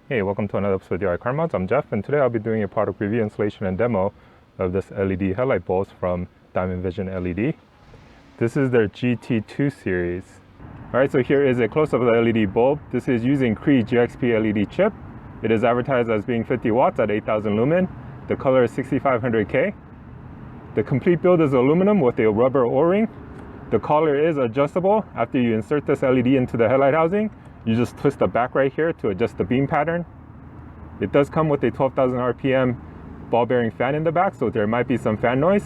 Hey, welcome to another episode of DIYCarModz. I'm Jeff, and today I'll be doing a product review, installation, and demo of this LED headlight bulbs from Diamond Vision LED. This is their GT2 series. Alright, so here is a close-up of the LED bulb. This is using CREE G-XP LED chip. It is advertised as being 50 watts at 8,000 lumen. The color is 6500K. The complete build is aluminum with a rubber O-ring. The collar is adjustable. After you insert this LED into the headlight housing, you just twist the back right here to adjust the beam pattern. It does come with a 12,000 RPM ball bearing fan in the back, so there might be some fan noise.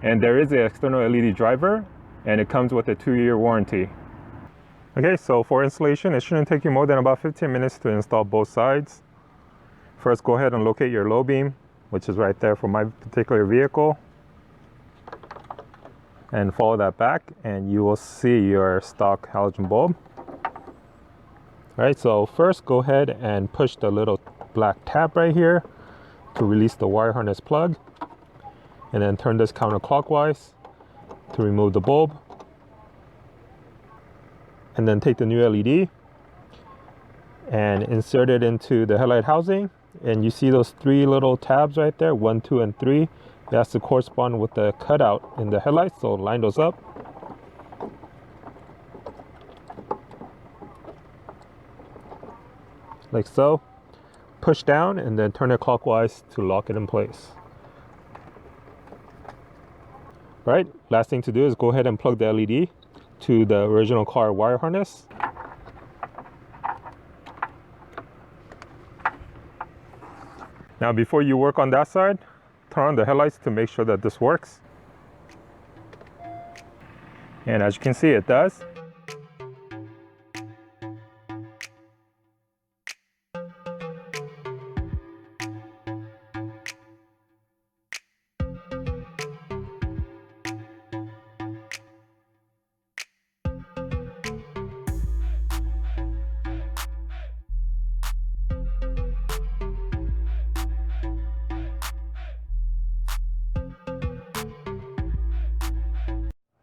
And there is an external LED driver, and it comes with a 2-year warranty. Okay, so for installation, it shouldn't take you more than about 15 minutes to install both sides. First, go ahead and locate your low beam, which is right there for my particular vehicle. And follow that back, and you will see your stock halogen bulb. Alright, so first go ahead and push the little black tab right here to release the wire harness plug, and then turn this counterclockwise to remove the bulb, and then take the new LED and insert it into the headlight housing. And you see those 3 little tabs right there, 1, 2, and 3. It has to correspond with the cutout in the headlights, so line those up. Like so. Push down and then turn it clockwise to lock it in place. Right, last thing to do is go ahead and plug the LED to the original car wire harness. Now before you work on that side, turn on the headlights to make sure that this works. And as you can see, it does.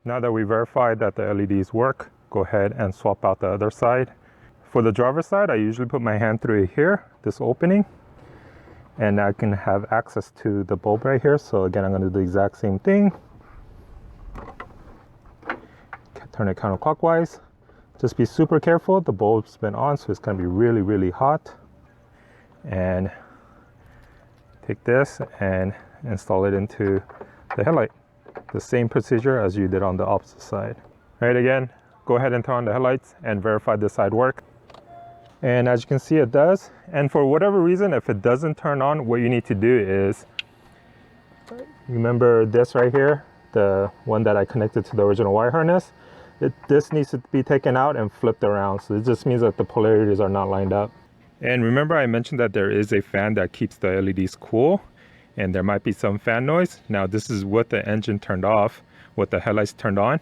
Now that we verified that the LEDs work, go ahead and swap out the other side. For the driver's side, I usually put my hand through here, this opening, and I can have access to the bulb right here. So again, I'm going to do the exact same thing. Turn it counterclockwise. Just be super careful. The bulb's been on, so it's going to be really, really hot. And take this and install it into the headlight. The same procedure as you did on the opposite side. All right, again, go ahead and turn on the headlights and verify this side work. And as you can see, it does. And for whatever reason, if it doesn't turn on, what you need to do is, remember this right here, the one that I connected to the original wire harness. This needs to be taken out and flipped around. So it just means that the polarities are not lined up. And remember I mentioned that there is a fan that keeps the LEDs cool, and there might be some fan noise. Now this is with the engine turned off, with the headlights turned on.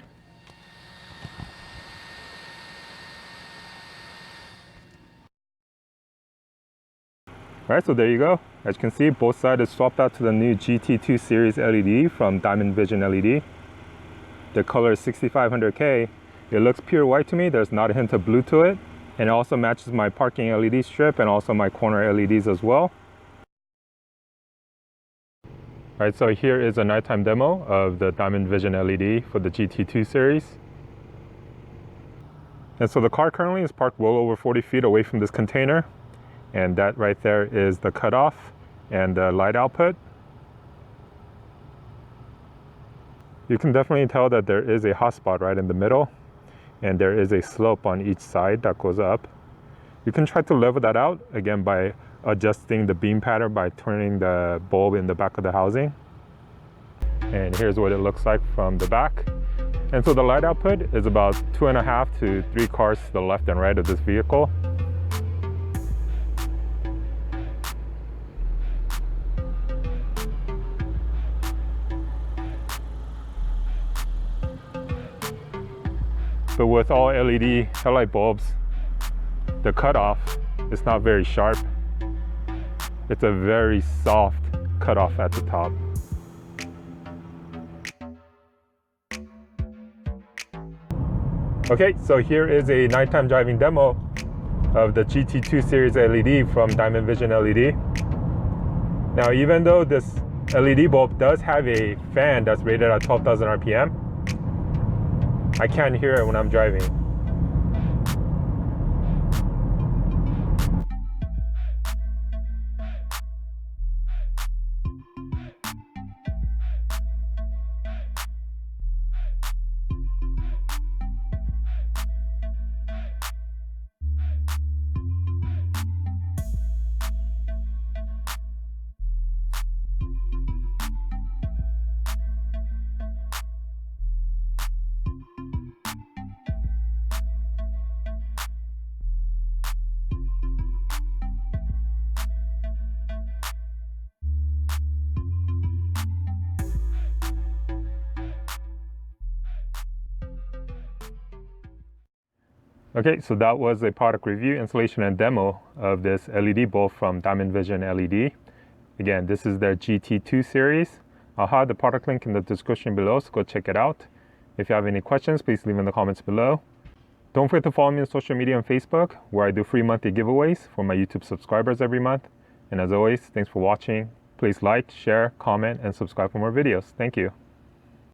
Alright, so there you go. As you can see, both sides is swapped out to the new GT2 series LED from Diamond Vision LED. The color is 6500K. It looks pure white to me. There's not a hint of blue to it. And it also matches my parking LED strip and also my corner LEDs as well. Alright, so here is a nighttime demo of the Diamond Vision LED for the GT2 series. And so the car currently is parked well over 40 feet away from this container. And that right there is the cutoff and the light output. You can definitely tell that there is a hot spot right in the middle. And there is a slope on each side that goes up. You can try to level that out, again, by adjusting the beam pattern by turning the bulb in the back of the housing. And here's what it looks like from the back. And so the light output is about 2.5 to 3 cars to the left and right of this vehicle. But with all LED headlight bulbs, the cutoff is not very sharp. It's a very soft cutoff at the top. Okay, so here is a nighttime driving demo of the GT2 series LED from Diamond Vision LED. Now, even though this LED bulb does have a fan that's rated at 12,000 RPM, I can't hear it when I'm driving. Okay, so that was a product review, installation, and demo of this LED bulb from Diamond Vision LED. Again, this is their GT2 series. I'll have the product link in the description below, so go check it out. If you have any questions, please leave in the comments below. Don't forget to follow me on social media and Facebook, where I do free monthly giveaways for my YouTube subscribers every month. And as always, thanks for watching. Please like, share, comment, and subscribe for more videos. Thank you.